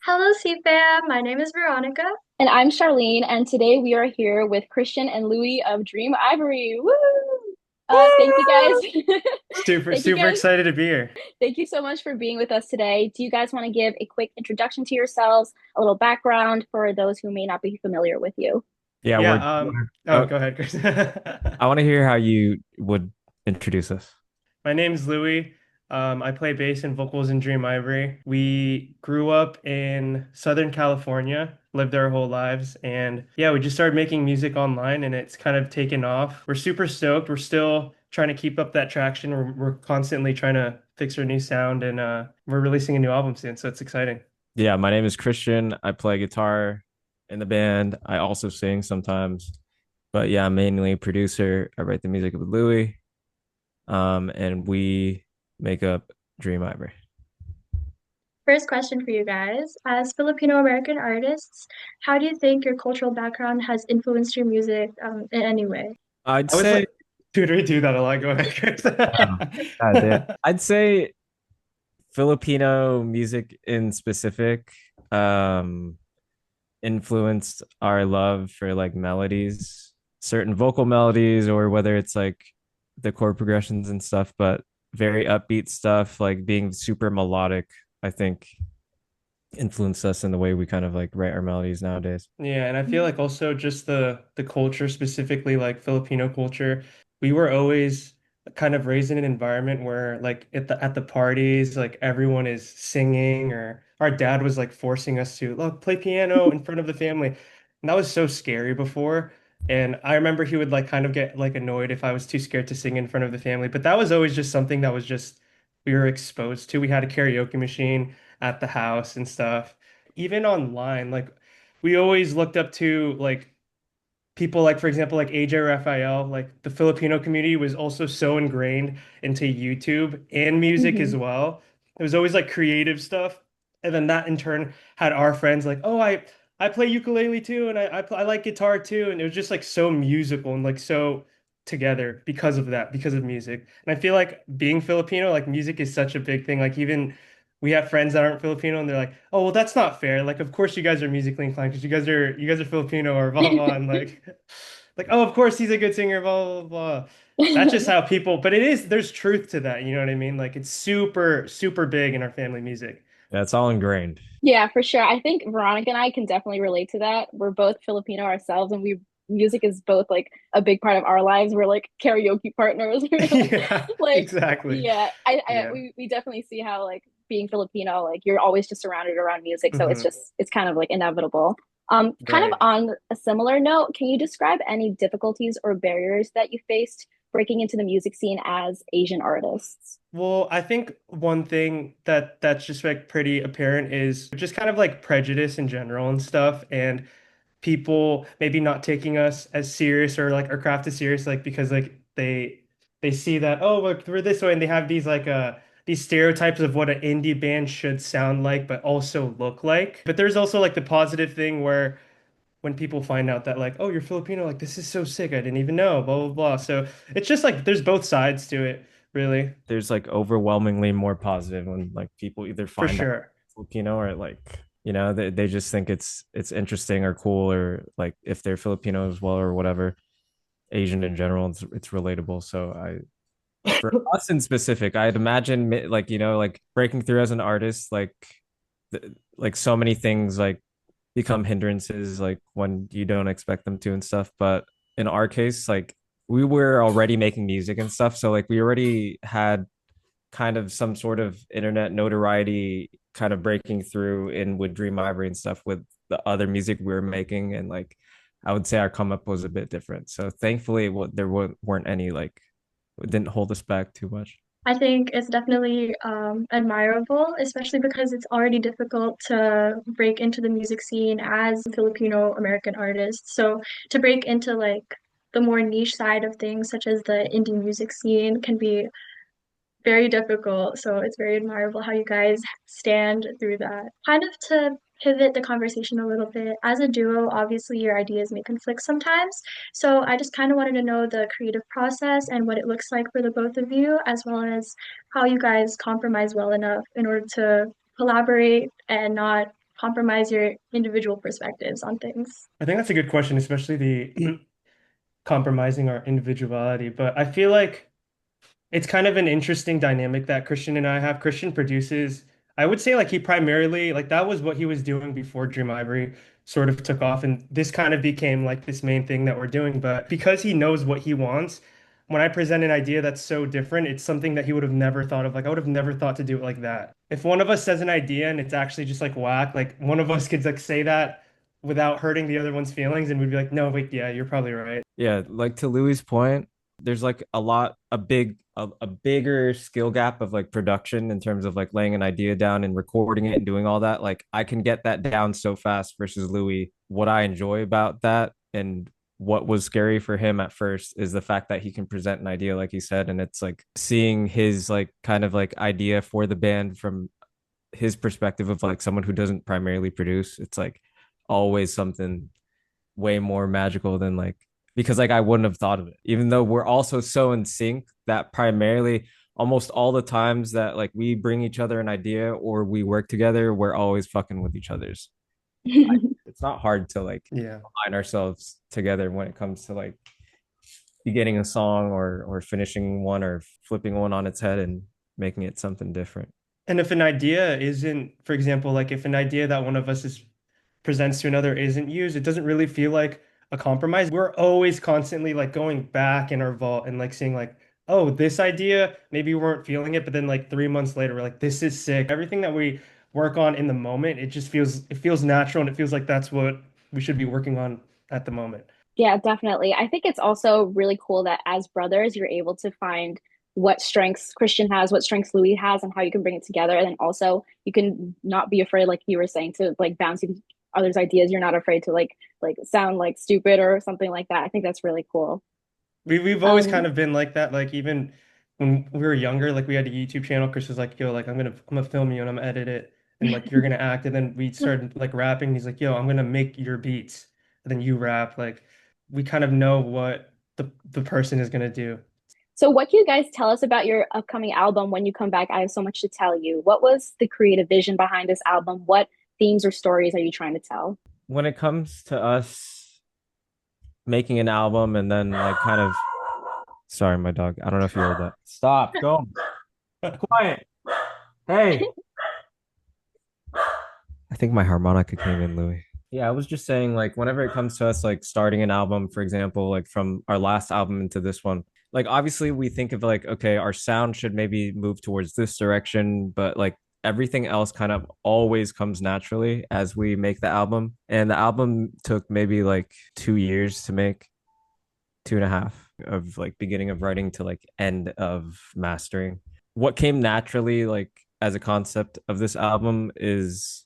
Hello, CFAM. My name is Veronica. And I'm Charlene, and today we are here with Christian and Louie of Dream Ivory. Woo! Thank you guys. Woo! Super, Thank you super guys. excited to be here. Thank you so much for being with us today. Do you guys want to give a quick introduction to yourselves, a little background for those who may not be familiar with you? Yeah, Yeah, oh, oh, go ahead, Chris. I want to hear how you would introduce us. My name's Louie. I play bass and vocals in Dream Ivory. We grew up in Southern California, lived there our whole lives, and yeah, we just started making music online and it's kind of taken off. We're super stoked. We're still trying to keep up that traction. We're constantly trying to fix our new sound and we're releasing a new album soon, so it's exciting. Yeah, my name is Christian. I play guitar in the band. I also sing sometimes, but yeah, I'm mainly a producer. I write the music with Louie, and we make up Dream Ivory. First question for you guys. As Filipino American artists, how do you think your cultural background has influenced your music in any way? I'd I was say, like, dude, we do that a lot. Go ahead, Chris. oh, God damn. I'd say Filipino music in specific, um, influenced our love for like melodies, certain vocal melodies, or whether it's like the chord progressions and stuff, but very upbeat stuff, like being super melodic, I think influenced us in the way we kind of like write our melodies nowadays. Yeah, and I feel like also just the culture, specifically like Filipino culture, we were always kind of raised in an environment where like at the parties, like everyone is singing, or our dad was like forcing us to look play piano in front of the family. And that was so scary before. And I remember he would like kind of get like annoyed if I was too scared to sing in front of the family. But that was always just something that was just we were exposed to. We had a karaoke machine at the house and stuff. Even online, like we always looked up to like people like for example like AJ Raphael, like the Filipino community was also so ingrained into YouTube and music as Mhm. well. It was always like creative stuff. And then that in turn had our friends like, oh, I play ukulele too, and I like guitar too. And it was just like so musical and like so together because of that, because of music. And I feel like being Filipino, like music is such a big thing. Like even we have friends that aren't Filipino and they're like, "Oh, well, that's not fair. Like, of course you guys are musically inclined because you guys are Filipino or blah blah blah." And like, "Oh, of course he's a good singer, blah blah blah." That's just how people, but it is there's truth to that, you know what I mean? Like it's super super big in our family music. Yeah, it's all ingrained. Yeah, for sure. I think Veronica and I can definitely relate to that. We're both Filipino ourselves, and we music is both like a big part of our lives. We're like karaoke partners. Yeah, Like, exactly. yeah, Yeah. we definitely see how like being Filipino, like you're always just surrounded around music, so Hmm. it's kind of like inevitable. Kind of Right. on a similar note, can you describe any difficulties or barriers that you faced breaking into the music scene as Asian artists? Well, I think one thing that's just like pretty apparent is just kind of like prejudice in general and stuff, and people maybe not taking us as serious or like our craft as serious, like because like they see that oh look we're this way, and they have these stereotypes of what an indie band should sound like, but also look like. But there's also like the positive thing where when people find out that like oh you're Filipino, like this is so sick, I didn't even know, blah blah blah. So it's just like there's both sides to it, really, There's like overwhelmingly more positive when like people either for find out sure. Filipino or like they just think it's interesting or cool, or like if they're Filipino as well or whatever, Asian in general, it's relatable. So I for us in specific, I'd imagine like like breaking through as an artist, like like so many things like become hindrances like when you don't expect them to and stuff. But in our case, like we were already making music and stuff, so like we already had kind of some sort of internet notoriety kind of breaking through in with Dream Ivory and stuff with the other music we were making. And like I would say our come up was a bit different. So thankfully there weren't any like it didn't hold us back too much. I think it's definitely admirable, especially because it's already difficult to break into the music scene as Filipino American artists. So to break into like the more niche side of things, such as the indie music scene, can be very difficult. So it's very admirable how you guys stand through that. Kind of to pivot the conversation a little bit, as a duo, obviously your ideas may conflict sometimes. So I just kind of wanted to know the creative process and what it looks like for the both of you, as well as how you guys compromise well enough in order to collaborate and not compromise your individual perspectives on things? I think that's a good question, especially the compromising our individuality. But I feel like it's kind of an interesting dynamic that Christian and I have. Christian produces, I would say like he primarily like that was what he was doing before Dream Ivory sort of took off, and this kind of became like this main thing that we're doing. But because he knows what he wants, when I present an idea that's so different, it's something that he would have never thought of. Like I would have never thought to do it like that. If one of us says an idea and it's actually just like whack, like one of us could like say that without hurting the other one's feelings, and we'd be like, no, wait, yeah, you're probably right. Yeah, like to Louis' point, there's like a bigger skill gap of like production in terms of like laying an idea down and recording it and doing all that. Like I can get that down so fast versus Louis. What I enjoy about that and what was scary for him at first is the fact that he can present an idea like he said, and it's like seeing his like kind of like idea for the band from his perspective of like someone who doesn't primarily produce. It's like always something way more magical than like, because like I wouldn't have thought of it, even though we're also so in sync that primarily almost all the times that like we bring each other an idea or we work together, we're always fucking with each other's. It's not hard to like Yeah. align ourselves together when it comes to like beginning a song or finishing one or flipping one on its head and making it something different. And if an idea isn't, for example, like if an idea that one of us is presents to another isn't used, it doesn't really feel like a compromise. We're always constantly like going back in our vault and like seeing like, oh, this idea, maybe we weren't feeling it, but then like 3 months later, we're like, this is sick. Everything that we work on in the moment, it feels natural and it feels like that's what we should be working on at the moment. Yeah, definitely. I think it's also really cool that as brothers, you're able to find what strengths Christian has, what strengths Louis has, and how you can bring it together. And then also you can not be afraid, like you were saying, to like bounce others' ideas. You're not afraid to like sound like stupid or something like that. I think that's really cool. We've always kind Um, of been like that. Like even when we were younger, like we had a YouTube channel. Chris was like, "Yo, like I'm gonna film you and I'm gonna edit it, and like you're gonna act." And then we started like rapping. He's like, "Yo, I'm gonna make your beats, and then you rap." Like we kind of know what the person is gonna do. so what can you guys tell us about your upcoming album when you come back? I have so much to tell you. What was the creative vision behind this album? What themes or stories are you trying to tell? When it comes to us making an album and then like kind of, sorry, my dog. I don't know if you heard that. Stop. Go. Quiet. Hey. I think my harmonica came in, Louis. Yeah, I was just saying, like, whenever it comes to us, like, starting an album, for example, like from our last album into this one, like, obviously, we think of like, okay, our sound should maybe move towards this direction, but like, everything else kind of always comes naturally as we make the album. And the album took maybe like 2 years to make, 2.5 of like beginning of writing to like end of mastering. What came naturally, like, as a concept of this album is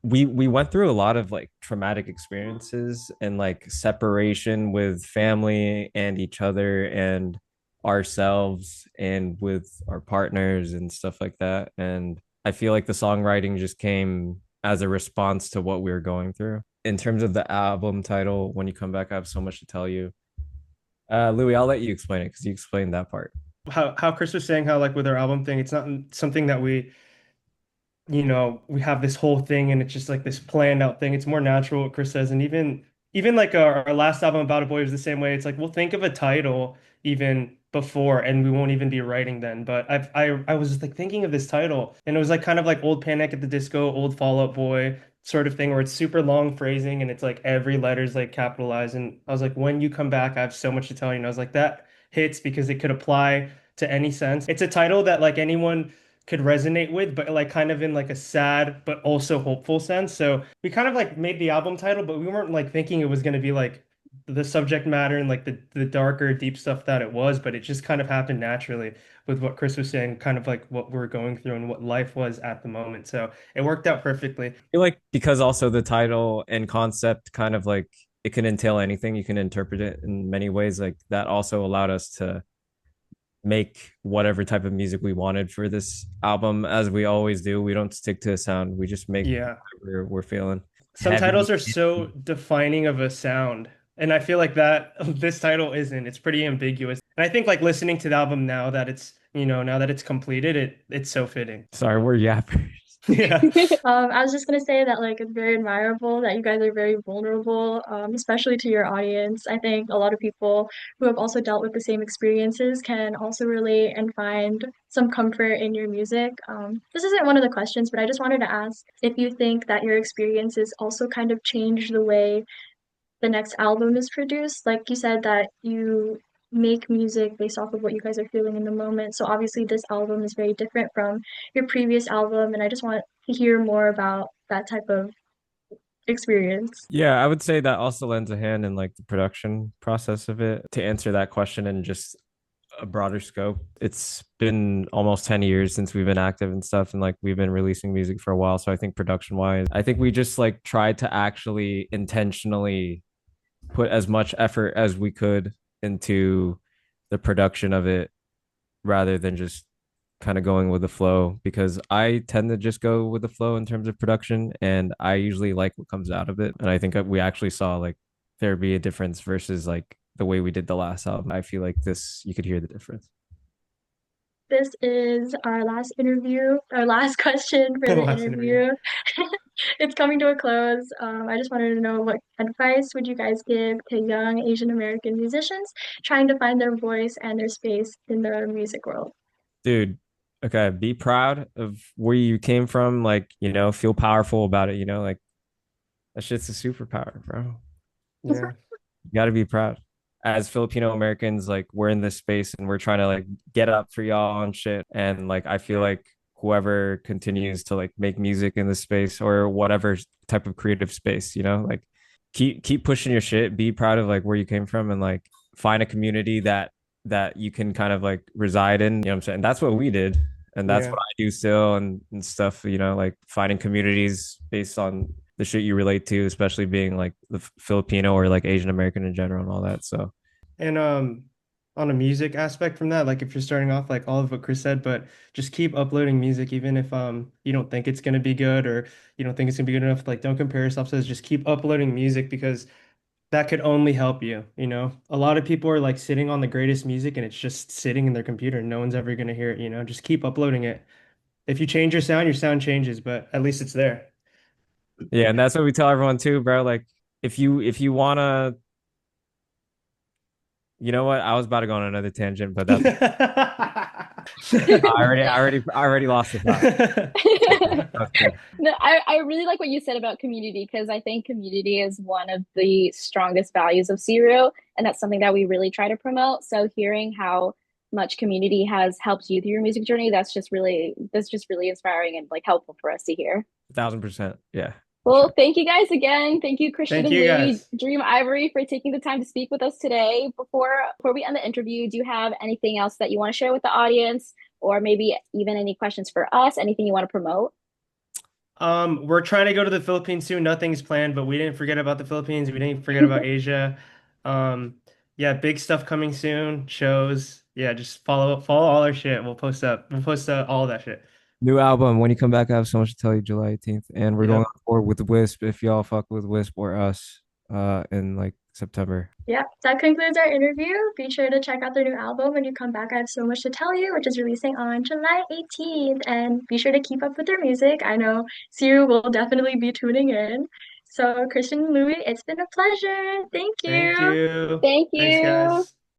we went through a lot of like traumatic experiences and like separation with family and each other and ourselves and with our partners and stuff like that, and I feel like the songwriting just came as a response to what we were going through. In terms of the album title, when you come back, I have so much to tell you. Louis, I'll let you explain it because you explained that part. How Chris was saying how like with our album thing, it's not something that we have this whole thing and it's just like this planned out thing. It's more natural what Chris says. And even like our last album About a Boy was the same way. It's like we'll think of a title even before and we won't even be writing then. But I was just like thinking of this title and it was like kind of like old Panic at the Disco, old Fall Out Boy sort of thing where it's super long phrasing and it's like every letter's like capitalized. And I was like, when you come back, I have so much to tell you. And I was like, that hits because it could apply to any sense. It's a title that like anyone could resonate with, but like kind of in like a sad but also hopeful sense. So we kind of like made the album title, but we weren't like thinking it was going to be like the subject matter and like the darker, deep stuff that it was, but it just kind of happened naturally with what Chris was saying, kind of like what we were going through and what life was at the moment. So it worked out perfectly. Feel like because also the title and concept kind of like it can entail anything, you can interpret it in many ways. Like that also allowed us to make whatever type of music we wanted for this album, as we always do. We don't stick to a sound. We just make Yeah. whatever we're feeling. Some Heavy. titles are so defining of a sound. And I feel like that this title isn't. It's pretty ambiguous. And I think like listening to the album now that it's completed, it's so fitting. Sorry, we're yappers. Yeah. I was just gonna say that like it's very admirable that you guys are very vulnerable, especially to your audience. I think a lot of people who have also dealt with the same experiences can also relate and find some comfort in your music. This isn't one of the questions, but I just wanted to ask if you think that your experiences also kind of change the way the next album is produced. Like you said that you make music based off of what you guys are feeling in the moment. So obviously this album is very different from your previous album, and I just want to hear more about that type of experience. Yeah, I would say that also lends a hand in like the production process of it. To answer that question in just a broader scope, it's been almost 10 years since we've been active and stuff, and like we've been releasing music for a while. So I think production wise, I think we just like tried to actually intentionally put as much effort as we could into the production of it rather than just kind of going with the flow, because I tend to just go with the flow in terms of production and I usually like what comes out of it. And I think we actually saw like there be a difference versus like the way we did the last album. I feel like this, you could hear the difference. This is our last interview, our last question for The the last interview. interview. It's coming to a close. I just wanted to know what advice would you guys give to young Asian American musicians trying to find their voice and their space in the music world? Dude, okay, be proud of where you came from, like, feel powerful about it, like that shit's a superpower, bro. Yeah. You got to be proud. As Filipino Americans, like we're in this space and we're trying to like get up for y'all and shit. And like I feel like whoever continues to like make music in this space or whatever type of creative space, like keep pushing your shit. Be proud of like where you came from and like find a community that you can kind of like reside in. You know what I'm saying? That's what we did. And that's Yeah. what I do still and stuff, like finding communities based on the shit you relate to, especially being like the Filipino or like Asian American in general and all that. So And on a music aspect from that, like if you're starting off like all of what Chris said, but just keep uploading music even if you don't think it's gonna be good or you don't think it's gonna be good enough. Like don't compare yourself to this, just keep uploading music because that could only help you, you know? A lot of people are like sitting on the greatest music and it's just sitting in their computer and no one's ever gonna hear it, you know? Just keep uploading it. If you change your sound changes, but at least it's there. yeah, and that's what we tell everyone too, bro. Like if you wanna, you know what? I was about to go on another tangent, but that's I already lost the thought. That's good. No, I really like what you said about community because I think community is one of the strongest values of Zero, and that's something that we really try to promote. So hearing how much community has helped you through your music journey, that's just really inspiring and like helpful for us to hear. 1,000%. Yeah, for Well, sure. thank you guys again. Thank you, Christian Thank and you Louis, guys. Dream Ivory, for taking the time to speak with us today. Before we end the interview, do you have anything else that you want to share with the audience, or maybe even any questions for us? Anything you want to promote? We're trying to go to the Philippines soon. Nothing's planned, but we didn't forget about the Philippines. We didn't forget about Asia. Um, yeah, big stuff coming soon. Shows. Yeah, just follow all our shit. We'll post all that shit. New album. When you come back, I have so much to tell you. July 18th, and we're going Yep. on tour with Wisp. If y'all fuck with Wisp or us, in like September. Yeah, that concludes our interview. Be sure to check out their new album when you come back. I have so much to tell you, which is releasing on July 18th. And be sure to keep up with their music. I know Siu will definitely be tuning in. So, Christian and Louis, it's been a pleasure. Thank Thank you. you. Thank Thanks, you. guys.